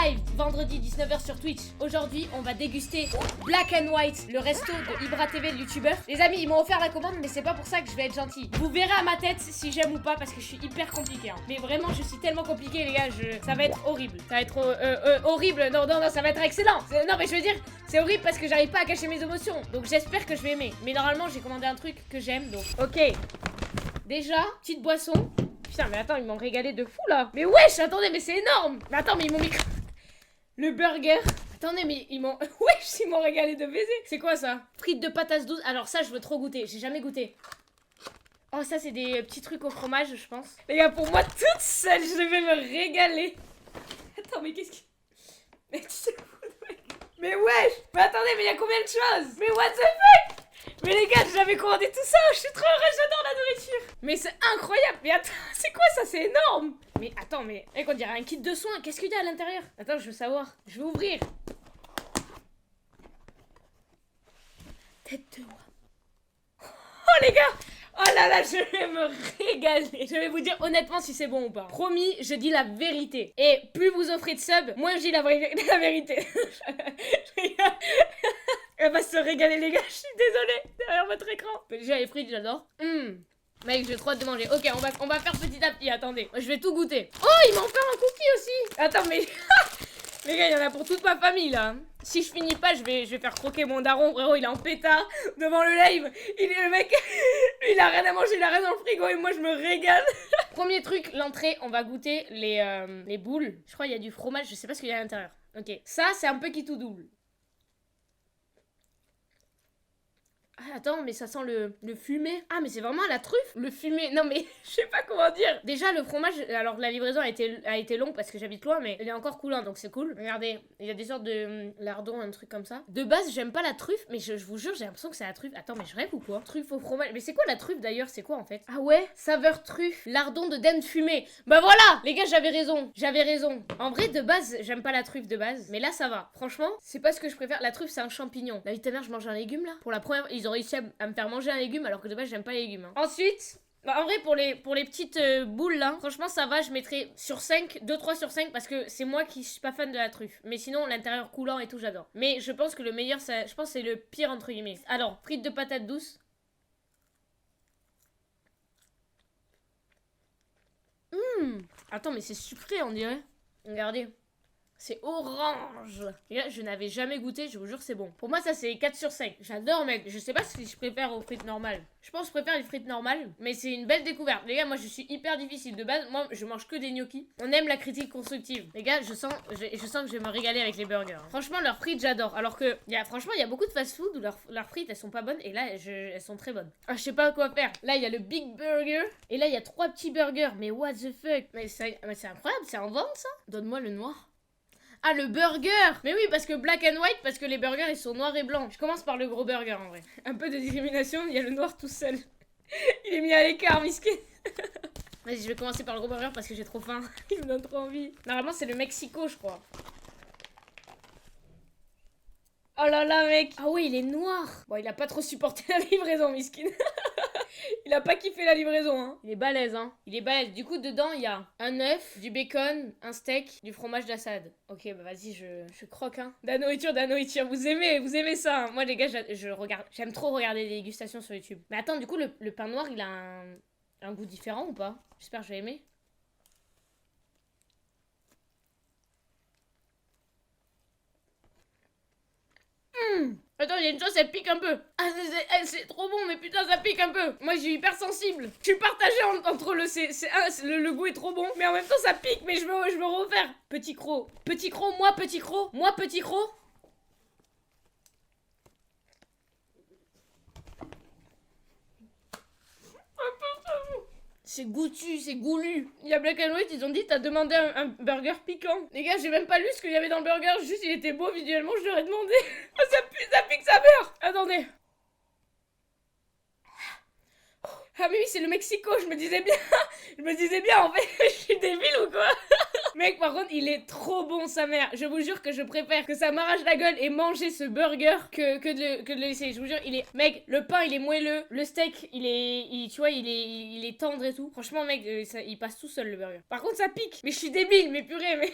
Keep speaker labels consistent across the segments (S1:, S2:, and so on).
S1: live vendredi 19h sur Twitch. Aujourd'hui, on va déguster Black and White, le resto de Ibra TV, le youtubeur. Les amis, ils m'ont offert la commande, mais c'est pas pour ça que je vais être gentil. Vous verrez à ma tête si j'aime ou pas, parce que je suis hyper compliqué. Hein. Mais vraiment, je suis tellement compliqué, les gars, ça va être horrible. Ça va être horrible. Non, ça va être excellent. Non, mais je veux dire, c'est horrible parce que j'arrive pas à cacher mes émotions. Donc j'espère que je vais aimer. Mais normalement, j'ai commandé un truc que j'aime, donc ok. Déjà, petite boisson. Putain, mais attends, ils m'ont régalé de fou là. Mais wesh, attendez, mais c'est énorme. Mais attends, mais ils m'ont mis le burger. Attendez, mais ils m'ont wesh, ils m'ont régalé de baiser. C'est quoi ça? Frites de patates douces. Alors ça, je veux trop goûter. J'ai jamais goûté. Oh, ça, c'est des petits trucs au fromage, je pense. Les gars, pour moi, toute seule, je vais me régaler. Attends, mais qu'est-ce qui... Mais tu sais mais wesh. Mais attendez, mais il y a combien de choses? Mais what the fuck? Mais les gars, j'avais commandé tout ça, je suis trop heureuse, j'adore la nourriture. Mais c'est incroyable. Mais attends, c'est quoi ça? C'est énorme. Mais attends, mais mec, on dirait un kit de soins. Qu'est-ce qu'il y a à l'intérieur? Attends, je veux savoir. Je vais ouvrir. Tête de oie. Oh les gars. Oh là là, je vais me régaler. Je vais vous dire honnêtement si c'est bon ou pas. Promis, je dis la vérité. Et plus vous offrez de sub, moins je dis la vérité. Elle va se régaler les gars, je suis désolée. Derrière votre écran. Mais déjà les frites, j'adore. Mec, j'ai trop hâte de manger. Ok, on va faire petit à petit, attendez. Je vais tout goûter. Oh, ils m'ont offert un cookie aussi. Attends, mais... Les gars, il y en a pour toute ma famille, là. Si je finis pas, je vais faire croquer mon daron, frérot. Il est en pétard devant le live. Le mec, lui, il a rien à manger, il a rien dans le frigo. Et moi, je me régale. Premier truc, l'entrée, on va goûter les boules. Je crois qu'il y a du fromage, je sais pas ce qu'il y a à l'intérieur. Ok, ça, c'est un peu qui tout double. Ah, attends, mais ça sent le fumé. Ah, mais c'est vraiment à la truffe, le fumé. Non, mais je sais pas comment dire. Déjà, le fromage, alors la livraison a été longue parce que j'habite loin, mais elle est encore coulant, donc c'est cool. Regardez, il y a des sortes de lardons, un truc comme ça. De base, j'aime pas la truffe, mais je vous jure, j'ai l'impression que c'est la truffe. Attends, mais je rêve ou quoi? Truffe au fromage. Mais c'est quoi la truffe d'ailleurs? C'est quoi en fait? Ah ouais, saveur truffe, lardon de dinde fumée. Bah voilà, les gars, j'avais raison. J'avais raison. En vrai, de base, j'aime pas la truffe de base, mais là, ça va. Franchement, c'est pas ce que je préfère. La truffe, c'est un champignon. La vie de ta mère, je mange un légume là. Pour la première, ils ont réussi à me faire manger un légume alors que de base j'aime pas les légumes. Hein. Ensuite, bah en vrai pour les petites boules là, franchement ça va, je mettrais sur 5, 2-3 sur 5 parce que c'est moi qui suis pas fan de la truffe. Mais sinon l'intérieur coulant et tout j'adore. Mais je pense que le meilleur, je pense c'est le pire entre guillemets. Alors, frites de patates douces. Attends mais c'est sucré on dirait. Regardez. C'est orange. Et là, je n'avais jamais goûté, je vous jure, c'est bon. Pour moi, ça, c'est 4 sur 5. J'adore, mec. Je sais pas si je préfère aux frites normales. Je pense que je préfère les frites normales, mais c'est une belle découverte. Les gars, moi, je suis hyper difficile. De base, moi, je mange que des gnocchis. On aime la critique constructive. Les gars, je sens que je vais me régaler avec les burgers. Franchement, leurs frites, j'adore. Alors que, franchement, il y a beaucoup de fast-food où leurs frites, elles sont pas bonnes. Et là, elles sont très bonnes. Ah, je sais pas quoi faire. Là, il y a le Big Burger. Et là, il y a 3 petits burgers. Mais what the fuck? Mais c'est incroyable. C'est en vente, ça? Donne-moi le noir. Ah, le burger! Mais oui, parce que black and white, parce que les burgers, ils sont noirs et blancs. Je commence par le gros burger, en vrai. Un peu de discrimination, il y a le noir tout seul. Il est mis à l'écart, miskin. Vas-y, je vais commencer par le gros burger parce que j'ai trop faim. Il me donne trop envie. Normalement, c'est le Mexico, je crois. Oh là là, mec! Ah oui, il est noir! Bon, il a pas trop supporté la livraison, miskin. Il a pas kiffé la livraison, hein. Il est balèze, hein. Il est balèze. Du coup, dedans, il y a un œuf, du bacon, un steak, du fromage d'Assad. Ok, bah vas-y, je croque, hein. De la nourriture, de la nourriture. Vous aimez ça, hein. Moi, les gars, j'aime trop regarder des dégustations sur YouTube. Mais attends, du coup, le pain noir, il a un goût différent ou pas? J'espère que je vais aimer. Attends, il y a une chose, elle pique un peu. Ah, c'est trop bon, mais putain, ça pique un peu. Moi, je suis hyper sensible. Je suis partagée entre le goût est trop bon, mais en même temps, ça pique, mais je veux refaire. Petit croc. Petit croc, moi, petit croc. Moi, petit croc. C'est goûtu, c'est goulu. Il y a Black and White, ils ont dit t'as demandé un burger piquant. Les gars, j'ai même pas lu ce qu'il y avait dans le burger, juste il était beau visuellement, je leur ai demandé. Oh, ça pique sa mère. Attendez. Ah mais oui, c'est le Mexico, je me disais bien, en fait, je suis débile ou quoi? Mec, par contre, il est trop bon, sa mère. Je vous jure que je préfère que ça m'arrache la gueule et manger ce burger que de le laisser. Je vous jure, mec, le pain, il est moelleux. Le steak, tu vois, il est tendre et tout. Franchement, mec, il passe tout seul, le burger. Par contre, ça pique. Mais je suis débile, mais purée, mais...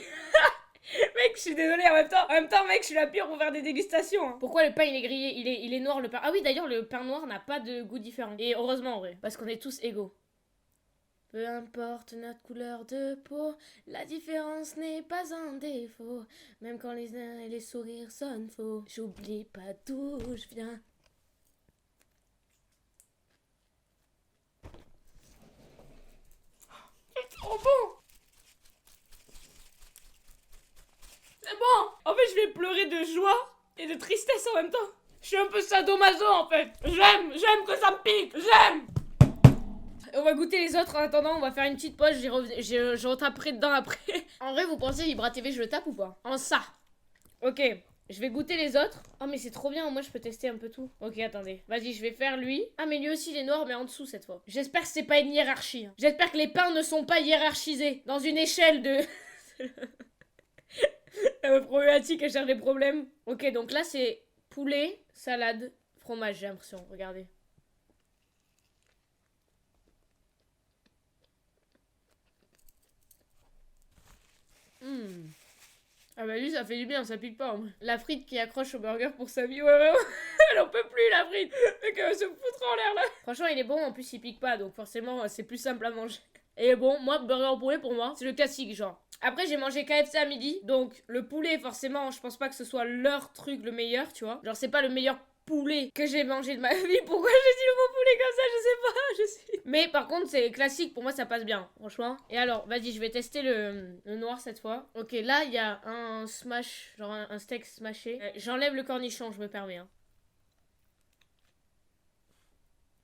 S1: Mec, je suis désolée, en même temps, mec, je suis la pire pour faire des dégustations. Hein. Pourquoi le pain il est grillé, il est noir le pain? Ah oui, d'ailleurs, le pain noir n'a pas de goût différent. Et heureusement, en vrai, parce qu'on est tous égaux. Peu importe notre couleur de peau, la différence n'est pas un défaut. Même quand les nains et les sourires sonnent faux, j'oublie pas d'où je viens. C'est trop bon! C'est bon! En fait, je vais pleurer de joie et de tristesse en même temps. Je suis un peu sadomaso en fait. J'aime que ça me pique, j'aime! On va goûter les autres en attendant, on va faire une petite pause, je retaperai dedans après. En vrai, vous pensez Libra TV, je le tape ou pas? En ça. Ok, je vais goûter les autres. Oh mais c'est trop bien, moi je peux tester un peu tout. Ok, attendez, vas-y, je vais faire lui. Ah mais lui aussi il est noir mais en dessous cette fois. J'espère que c'est pas une hiérarchie. Hein. J'espère que les pains ne sont pas hiérarchisés dans une échelle de... La problématique, elle cherche des problèmes. Ok, donc là c'est poulet, salade, fromage, j'ai l'impression, regardez. Ah bah lui ça fait du bien, ça pique pas. Hein. La frite qui accroche au burger pour sa vie, ouais vraiment. Elle en peut plus la frite. Donc elle va se foutre en l'air là. Franchement il est bon, en plus il pique pas, donc forcément c'est plus simple à manger. Et bon, moi burger au poulet pour moi, c'est le classique genre. Après j'ai mangé KFC à midi, donc le poulet forcément je pense pas que ce soit leur truc le meilleur, tu vois. Genre c'est pas le meilleur poulet que j'ai mangé de ma vie. Pourquoi j'ai dit le mot poulet comme ça? Je sais pas, je sais. Mais par contre, c'est classique, pour moi ça passe bien, franchement. Et alors, vas-y, je vais tester le noir cette fois. Ok, là, il y a un smash, genre un steak smashé. J'enlève le cornichon, je me permets.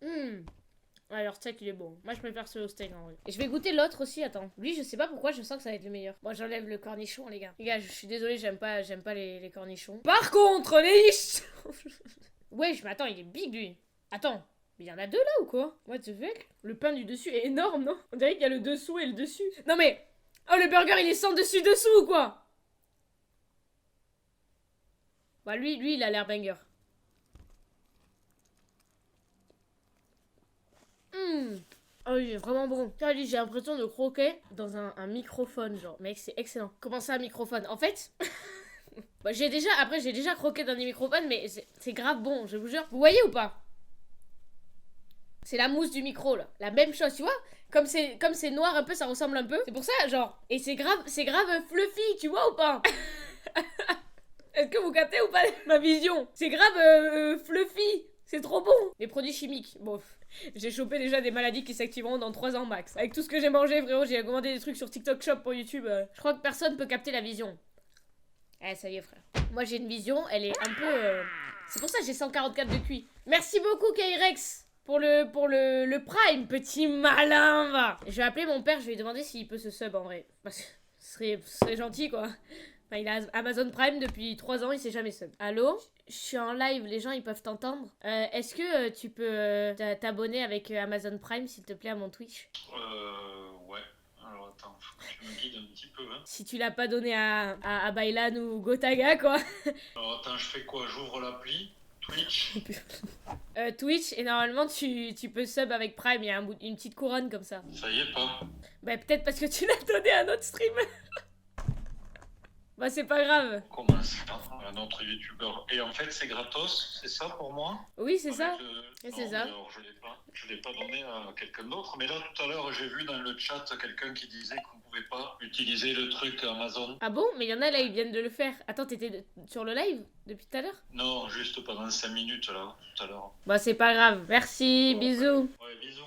S1: Hein. Alors, steak, il est bon. Moi, je préfère ce au steak en vrai. Et je vais goûter l'autre aussi, attends. Lui, je sais pas pourquoi, je sens que ça va être le meilleur. Bon, j'enlève le cornichon, les gars. Les gars, je suis désolée, j'aime pas les cornichons. Par contre, les liches. Wesh, mais attends, il est big lui. Attends, mais il y en a deux là ou quoi? What the fuck? Le pain du dessus est énorme, non? On dirait qu'il y a le dessous et le dessus. Non mais... Oh, le burger, il est sans dessus-dessous ou quoi? Bah lui, il a l'air banger. Oh, il est vraiment bon. J'ai l'impression de croquer dans un microphone, genre. Mec, c'est excellent. Comment ça, un microphone? En fait... Bah, j'ai déjà croqué dans des microphones, mais c'est grave bon, je vous jure. Vous voyez ou pas? C'est la mousse du micro, là. La même chose, tu vois? Comme c'est noir un peu, ça ressemble un peu. C'est pour ça, genre. Et c'est grave fluffy, tu vois ou pas? Est-ce que vous captez ou pas ma vision? C'est grave fluffy. C'est trop bon. Les produits chimiques. Bon, j'ai chopé déjà des maladies qui s'activeront dans 3 ans max. Avec tout ce que j'ai mangé, frérot, j'ai commandé des trucs sur TikTok Shop pour YouTube. Je crois que personne peut capter la vision. Eh, ça y est, frère. Moi, j'ai une vision, elle est un peu... C'est pour ça que j'ai 144 de QI. Merci beaucoup, Kairex, pour le Prime, petit malin, va. Je vais appeler mon père, je vais lui demander s'il peut se sub, en vrai. Parce que ce serait gentil, quoi. Enfin, il a Amazon Prime depuis 3 ans, il s'est jamais sub. Allô? Je suis en live, les gens, ils peuvent t'entendre. Est-ce que tu peux t'abonner avec Amazon Prime, s'il te plaît, à mon Twitch?
S2: Ouais. Alors attends, faut que je me guide un petit peu. Hein.
S1: Si tu l'as pas donné à Bailan ou Gotaga, quoi.
S2: Alors attends, je fais quoi? J'ouvre l'appli Twitch.
S1: Twitch, et normalement tu peux sub avec Prime, il y a une petite couronne comme ça.
S2: Ça y est pas.
S1: Bah peut-être parce que tu l'as donné à notre stream. Bah c'est pas grave.
S2: Comment ça? Un autre youtubeur. Et en fait c'est gratos, c'est ça pour moi?
S1: Oui c'est ça. Et c'est ça.
S2: Alors je l'ai pas donné à quelqu'un d'autre. Mais là tout à l'heure j'ai vu dans le chat quelqu'un qui disait qu'on pouvait pas utiliser le truc Amazon.
S1: Ah bon? Mais il y en a là, ils viennent de le faire. Attends, t'étais sur le live depuis tout à l'heure?
S2: Non, juste pendant 5 minutes là, tout à l'heure.
S1: Bah c'est pas grave. Merci, bisous.
S2: Ouais, bisous.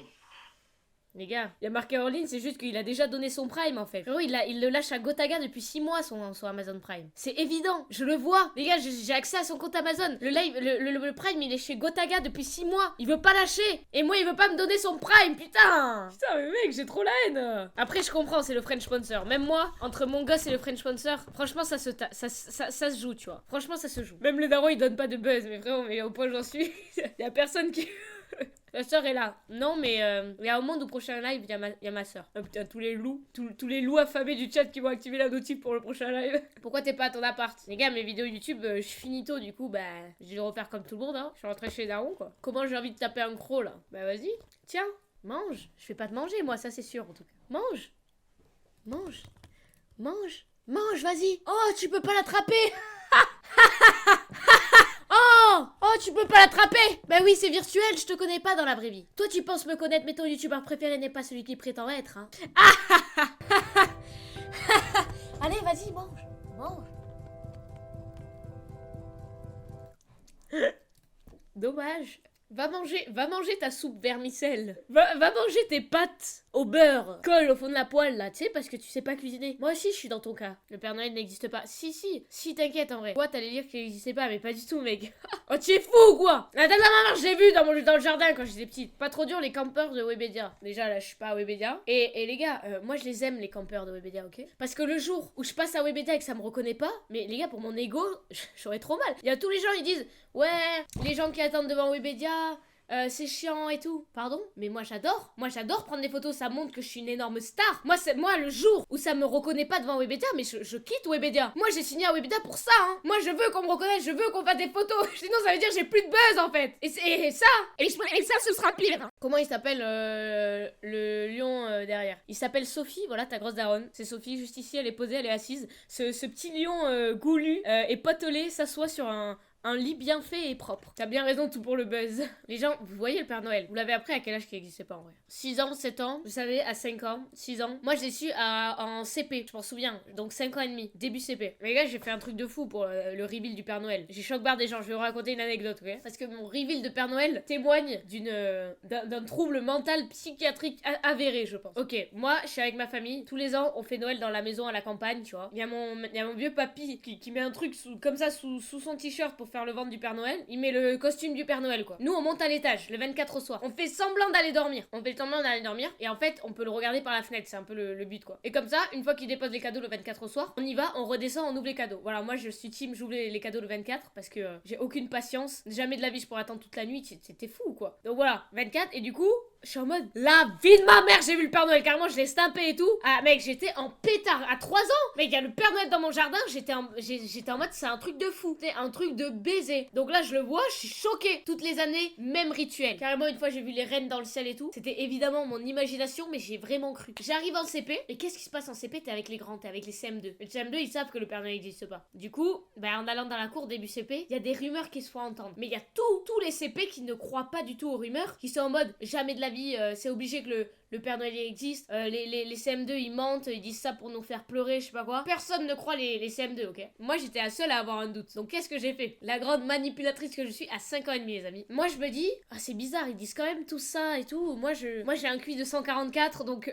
S1: Les gars, il y a marqué en ligne, c'est juste qu'il a déjà donné son Prime en fait. Frérot, il le lâche à Gotaga depuis 6 mois son Amazon Prime. C'est évident, je le vois. Les gars, j'ai accès à son compte Amazon. Le Prime, il est chez Gotaga depuis 6 mois. Il veut pas lâcher. Et moi, il veut pas me donner son Prime, putain. Putain, mais mec, j'ai trop la haine. Après, je comprends, c'est le French sponsor. Même moi, entre mon gosse et le French sponsor, franchement, ça se joue, tu vois. Franchement, ça se joue. Même le daron, il donne pas de buzz. Mais vraiment, mais au point où j'en suis, il y a personne qui... La soeur est là. Non, mais il y a au monde au prochain live, il y a ma soeur. Oh putain, tous les loups. Tous les loups affamés du chat qui vont activer la notif pour le prochain live. Pourquoi t'es pas à ton appart? Les gars, mes vidéos YouTube, je suis finito, du coup, bah, je vais le refaire comme tout le monde, hein. Je suis rentrée chez Daron, quoi. Comment j'ai envie de taper un croc, là? Bah, vas-y. Tiens, mange. Je fais pas te manger, moi, ça c'est sûr, en tout cas. Mange. Mange. Mange. Mange, vas-y. Oh, tu peux pas l'attraper. Oh, tu peux pas l'attraper. Bah oui, c'est virtuel, je te connais pas dans la vraie vie. Toi, tu penses me connaître, mais ton youtubeur préféré n'est pas celui qui prétend être, hein. Allez, vas-y, mange. Mange. Dommage. Va manger ta soupe vermicelle. Va manger tes pâtes au beurre. Colle au fond de la poêle là, tu sais, parce que tu sais pas cuisiner. Moi aussi, je suis dans ton cas. Le Père Noël n'existe pas. Si, t'inquiète en vrai. Toi, t'allais dire qu'il n'existait pas, mais pas du tout, mec. Oh, tu es fou ou quoi? La dame de la maman, je l'ai vu dans le jardin quand j'étais petite. Pas trop dur, les campeurs de Webedia. Déjà, là, je suis pas à Webedia. Et les gars, moi, je les aime, les campeurs de Webedia, ok? Parce que le jour où je passe à Webedia et que ça me reconnaît pas, mais les gars, pour mon ego, j'aurais trop mal. Il y a tous les gens, ils disent, ouais, les gens qui attendent devant Webedia. C'est chiant et tout. Pardon? Mais moi j'adore. Moi j'adore prendre des photos, ça montre que je suis une énorme star. Moi le jour où ça me reconnaît pas devant Webedia, mais je quitte Webedia. Moi j'ai signé à Webedia pour ça, hein. Moi je veux qu'on me reconnaisse, je veux qu'on fasse des photos. Sinon ça veut dire que j'ai plus de buzz en fait. Et ça, ce sera pire. Comment il s'appelle le lion derrière? Il s'appelle Sophie, voilà ta grosse daronne. C'est Sophie, juste ici, elle est posée, elle est assise. Ce petit lion goulu et potelé s'assoit sur un lit bien fait et propre. T'as bien raison, tout pour le buzz. Les gens, vous voyez le Père Noël, vous l'avez appris à quel âge qui n'existait pas en vrai? 6 ans, 7 ans, vous savez, à 5 ans, 6 ans. Moi, je l'ai su en CP, je m'en souviens. Donc 5 ans et demi, début CP. Mais les gars, j'ai fait un truc de fou pour le reveal du Père Noël. J'ai choc-barre des gens, je vais vous raconter une anecdote, ok? Parce que mon reveal de Père Noël témoigne d'un trouble mental psychiatrique avéré, je pense. Ok, moi, je suis avec ma famille. Tous les ans, on fait Noël dans la maison à la campagne, tu vois. Il y a mon vieux papy qui met un truc comme ça sous son t-shirt pour faire le ventre du Père Noël. Il met le costume du Père Noël, quoi. Nous, on monte à l'étage, le 24 au soir. On fait semblant d'aller dormir. Et en fait, on peut le regarder par la fenêtre. C'est un peu le but, quoi. Et comme ça, une fois qu'il dépose les cadeaux le 24 au soir, on y va, on redescend, on ouvre les cadeaux. Voilà, moi, je suis team, j'ouvre les cadeaux le 24 parce que j'ai aucune patience. Jamais de la vie, je pourrais attendre toute la nuit. C'était fou, quoi. Donc voilà, 24. Et du coup, je suis en mode, la vie de ma mère, j'ai vu le Père Noël. Carrément, je l'ai stampé et tout. Ah, mec, j'étais en pétard. À 3 ans, mec, il y a le Père Noël dans mon jardin. J'étais en mode, c'est un truc de fou. C'est un truc de baiser. Donc là, je le vois, je suis choquée. Toutes les années, même rituel. Carrément, une fois, j'ai vu les reines dans le ciel et tout. C'était évidemment mon imagination, mais j'ai vraiment cru. J'arrive en CP. Et qu'est-ce qui se passe en CP? T'es avec les grands, t'es avec les CM2. Les CM2, ils savent que le Père Noël n'existe pas. Du coup, en allant dans la cour début CP, il y a des rumeurs qui se font entendre. Mais il y a tous les CP qui ne croient pas du tout aux rumeurs, qui sont en mode, jamais de la vie, c'est obligé que le Père Noël existe. Les CM2 ils mentent, ils disent ça pour nous faire pleurer, je sais pas quoi. Personne ne croit les CM2, ok? Moi j'étais la seule à avoir un doute. Donc qu'est-ce que j'ai fait? La grande manipulatrice que je suis à 5 ans et demi, les amis. Moi je me dis, ah c'est bizarre, ils disent quand même tout ça et tout. Moi j'ai un QI de 144, donc.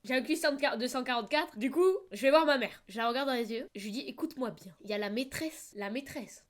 S1: J'ai un QI de 144. Du coup, je vais voir ma mère. Je la regarde dans les yeux. Je lui dis, écoute-moi bien. Il y a la maîtresse,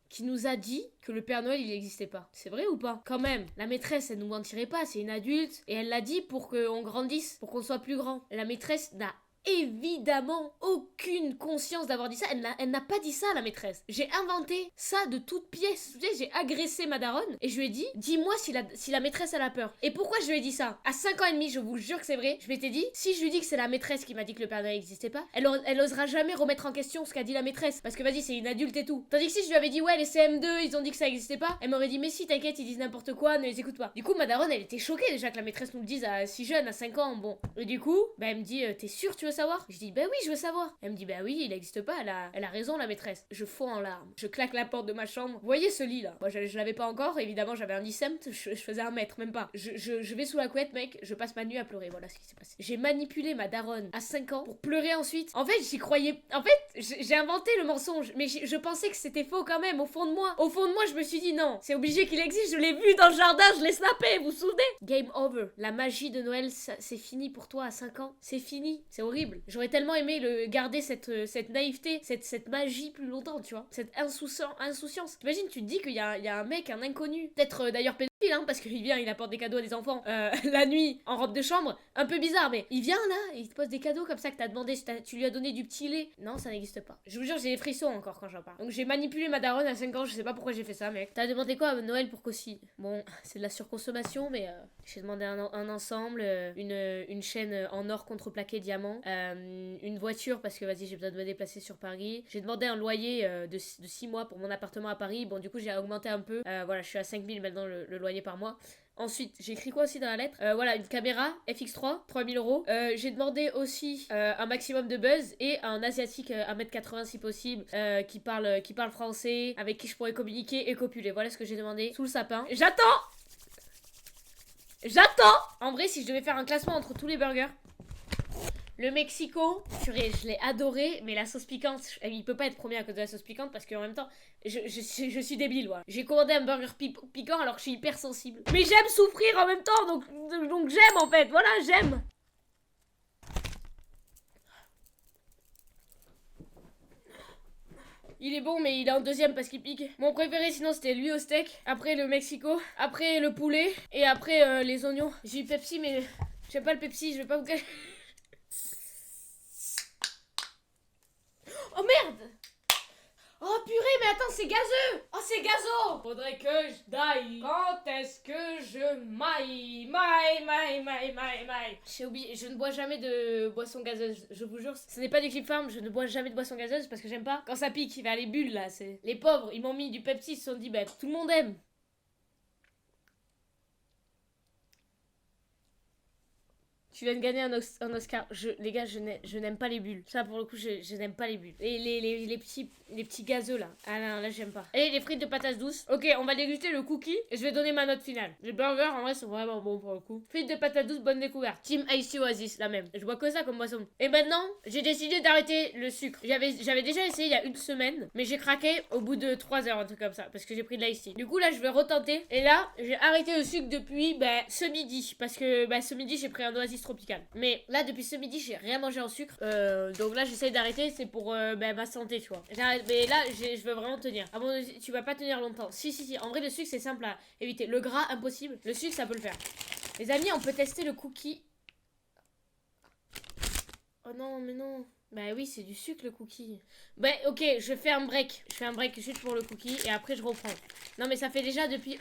S1: qui nous a dit que le Père Noël il n'existait pas. C'est vrai ou pas? Quand même, la maîtresse elle nous mentirait pas, c'est une adulte et elle l'a dit pour qu'on grandisse, pour qu'on soit plus grand. La maîtresse n'a évidemment aucune conscience d'avoir dit ça. Elle n'a pas dit ça, la maîtresse. J'ai inventé ça de toutes pièces. Tu sais, j'ai agressé ma daronne et je lui ai dit, dis-moi si la maîtresse elle a peur. Et pourquoi je lui ai dit ça? À 5 ans et demi, je vous jure que c'est vrai, je m'étais dit, si je lui dis que c'est la maîtresse qui m'a dit que le Père Noël n'existait pas, elle osera jamais remettre en question ce qu'a dit la maîtresse. Parce que vas-y, c'est une adulte et tout. Tandis que si je lui avais dit, ouais, les CM2, ils ont dit que ça existait pas, elle m'aurait dit, mais si, t'inquiète, ils disent n'importe quoi, ne les écoute pas. Du coup, ma daronne, elle était choquée déjà que la maîtresse nous le dise si jeune, à 5 ans, bon. Et du coup, elle me dit, t'es sûre, tu veux savoir? Je dis, bah oui, je veux savoir. Elle me dit, bah oui, il n'existe pas, elle a raison, la maîtresse. Je fonds en larmes. Je claque la porte de ma chambre. Vous voyez ce lit là? Moi, je l'avais pas encore, évidemment, j'avais un 10 cent, je faisais 1 mètre, même pas. Je vais sous la couette, mec, je passe ma nuit à pleurer, voilà ce qui s'est passé. J'ai manipulé ma daronne à 5 ans pour pleurer ensuite. En fait, j'y croyais. En fait, j'ai inventé le mensonge, mais je pensais que c'était faux quand même, au fond de moi. Au fond de moi, je me suis dit, non, c'est obligé qu'il existe, je l'ai vu dans le jardin, je l'ai snappé, vous vous souvenez? Game over. La magie de Noël, c'est fini pour toi à 5 ans. C'est fini, c'est horrible. J'aurais tellement aimé garder cette naïveté, cette magie plus longtemps, tu vois. Cette insouciance. T'imagines, tu te dis qu'il y a un mec, un inconnu, peut-être d'ailleurs pédophile, hein, parce qu'il vient, il apporte des cadeaux à des enfants la nuit en robe de chambre. Un peu bizarre, mais il vient là, et il te pose des cadeaux comme ça que t'as demandé, tu lui as donné du petit lait. Non, ça n'existe pas. Je vous jure, j'ai des frissons encore quand j'en parle. Donc j'ai manipulé ma daronne à 5 ans, je sais pas pourquoi j'ai fait ça, mec. T'as demandé quoi à Noël pour qu'aussi? Bon, c'est de la surconsommation, mais j'ai demandé un ensemble, une chaîne en or contreplaqué diamant, une voiture parce que vas-y, j'ai besoin de me déplacer sur Paris. J'ai demandé un loyer de 6 mois pour mon appartement à Paris. Bon, du coup, j'ai augmenté un peu. Voilà, je suis à 5 000 maintenant le loyer par mois. Ensuite, j'ai écrit quoi aussi dans la lettre? Voilà, une caméra FX3, 3000 euros. J'ai demandé aussi un maximum de buzz et un asiatique 1m80 si possible, qui parle français, avec qui je pourrais communiquer et copuler. Voilà ce que j'ai demandé sous le sapin. J'attends. En vrai, si je devais faire un classement entre tous les burgers, le Mexico, purée, je l'ai adoré, mais la sauce piquante, il peut pas être premier à cause de la sauce piquante parce qu'en même temps, je suis débile, voilà. J'ai commandé un burger piquant alors que je suis hyper sensible. Mais j'aime souffrir en même temps, donc j'aime en fait, voilà, j'aime. Il est bon, mais il est en deuxième parce qu'il pique. Mon préféré, sinon, c'était lui au steak. Après, le Mexico. Après, le poulet. Et après, les oignons. J'ai eu Pepsi, mais j'aime pas le Pepsi, je vais pas vous cacher. Oh merde! Oh purée, mais attends, c'est gazeux! Oh, c'est gazo! Faudrait que je die. Quand est-ce que je maille? J'ai oublié, je ne bois jamais de boisson gazeuse. Je vous jure, ce n'est pas du Clip Farm, je ne bois jamais de boisson gazeuse parce que j'aime pas. Quand ça pique, il va les bulles là, c'est. Les pauvres, ils m'ont mis du Pepsi, ils se sont dit, bah tout le monde aime. Tu viens de gagner un Oscar. Les gars, je n'aime pas les bulles. Ça, pour le coup, je n'aime pas les bulles. Et les petits gazeux, là. Ah non, là, j'aime pas. Et les frites de patates douces. Ok, on va déguster le cookie. Et je vais donner ma note finale. Les burgers, en vrai, sont vraiment bons pour le coup. Frites de patates douces, bonne découverte. Team Ice Oasis, la même. Je bois que ça comme boisson. Et maintenant, j'ai décidé d'arrêter le sucre. J'avais déjà essayé il y a une semaine. Mais j'ai craqué au bout de 3 heures, un truc comme ça. Parce que j'ai pris de l'ice tea. Du coup, là, je vais retenter. Et là, j'ai arrêté le sucre depuis ce midi. Parce que ce midi, j'ai pris un Oasis tropical. Mais là, depuis ce midi, j'ai rien mangé en sucre. Donc là, j'essaye d'arrêter. C'est pour ma santé, tu vois. Mais là, je veux vraiment tenir. Ah bon, tu vas pas tenir longtemps. Si. En vrai, le sucre, c'est simple à éviter. Le gras, impossible. Le sucre, ça peut le faire. Les amis, on peut tester le cookie. Oh non, mais non. Bah oui, c'est du sucre le cookie. Bah ok, je fais un break. Je fais un break juste pour le cookie et après je reprends. Non mais ça fait déjà depuis...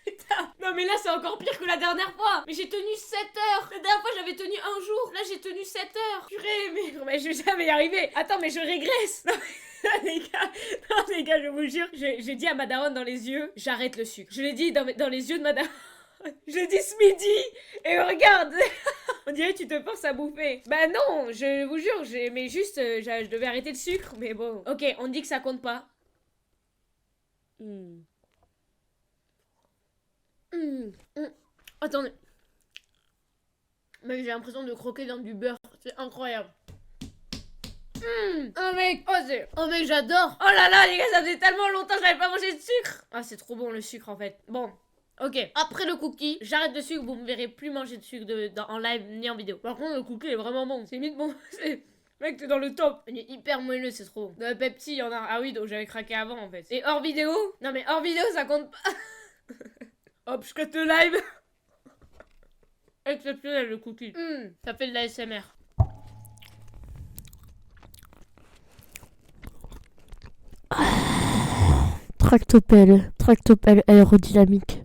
S1: Putain. Non mais là c'est encore pire que la dernière fois. Mais j'ai tenu 7 heures. La dernière fois j'avais tenu un jour. Là j'ai tenu 7 heures. Purée, mais je vais jamais y arriver. Attends mais je régresse. Non les gars, je vous jure, j'ai dit à ma daronne dans les yeux, j'arrête le sucre. Je l'ai dit dans les yeux de ma daronne. Je l'ai dit ce midi. Et regarde. On dirait que tu te forces à bouffer. Bah non, je vous jure, mais juste, je devais arrêter le sucre, mais bon. Ok, on dit que ça compte pas. Attendez. Mais j'ai l'impression de croquer dans du beurre. C'est incroyable. Oh mec, oh mec, j'adore. Oh là là, les gars, ça faisait tellement longtemps que j'avais pas mangé de sucre. Ah, c'est trop bon le sucre en fait. Bon. Ok, après le cookie, j'arrête de sucre, vous me verrez plus manger de sucre en live ni en vidéo. Par contre, le cookie est vraiment bon. C'est limite bon. Mec, t'es dans le top. Il est hyper moelleux, c'est trop bon. Dans le Pepsi, il y en a. Ah oui, donc j'avais craqué avant en fait. Et hors vidéo? Non, mais hors vidéo, ça compte pas. Hop, je cut le live. Exceptionnel le cookie. Ça fait de la SMR.
S3: Tractopelle aérodynamique.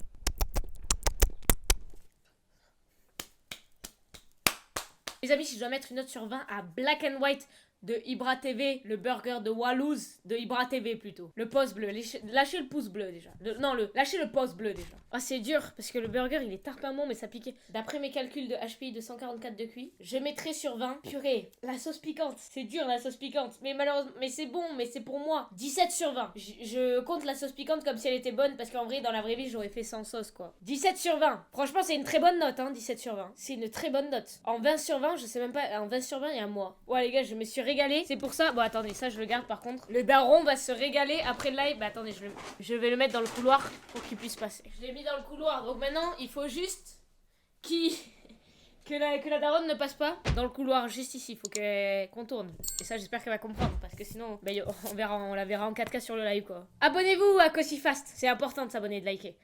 S1: Les amis, si je dois mettre une note sur 20 à Black and White de Ibra TV, le burger de Wallouz de Ibra TV plutôt. Le pouce bleu, lâchez le pouce bleu déjà. Lâchez le pouce bleu déjà. Oh c'est dur parce que le burger il est tarpin bon mais ça piquait. D'après mes calculs de HPI de 144 de QI, je mettrai sur 20. Purée, la sauce piquante, c'est dur la sauce piquante. Mais malheureusement, mais c'est bon, mais c'est pour moi. 17 sur 20. Je compte la sauce piquante comme si elle était bonne parce qu'en vrai dans la vraie vie j'aurais fait sans sauce quoi. 17 sur 20. Franchement c'est une très bonne note hein, 17 sur 20. C'est une très bonne note. En 20 sur 20, je sais même pas, en 20 sur 20 il y a moi. Ouais les gars, je me suis régalé. C'est pour ça, bon attendez, ça je le garde par contre. Le daron va se régaler après le live. Bah attendez, je vais le mettre dans le couloir pour qu'il puisse passer. Je l'ai mis dans le couloir, donc maintenant il faut juste que la daronne ne passe pas dans le couloir juste ici. Il faut qu'elle contourne. Et ça j'espère qu'elle va comprendre parce que sinon bah, on la verra en 4K sur le live quoi. Abonnez-vous à Cossy Fast, c'est important de s'abonner et de liker.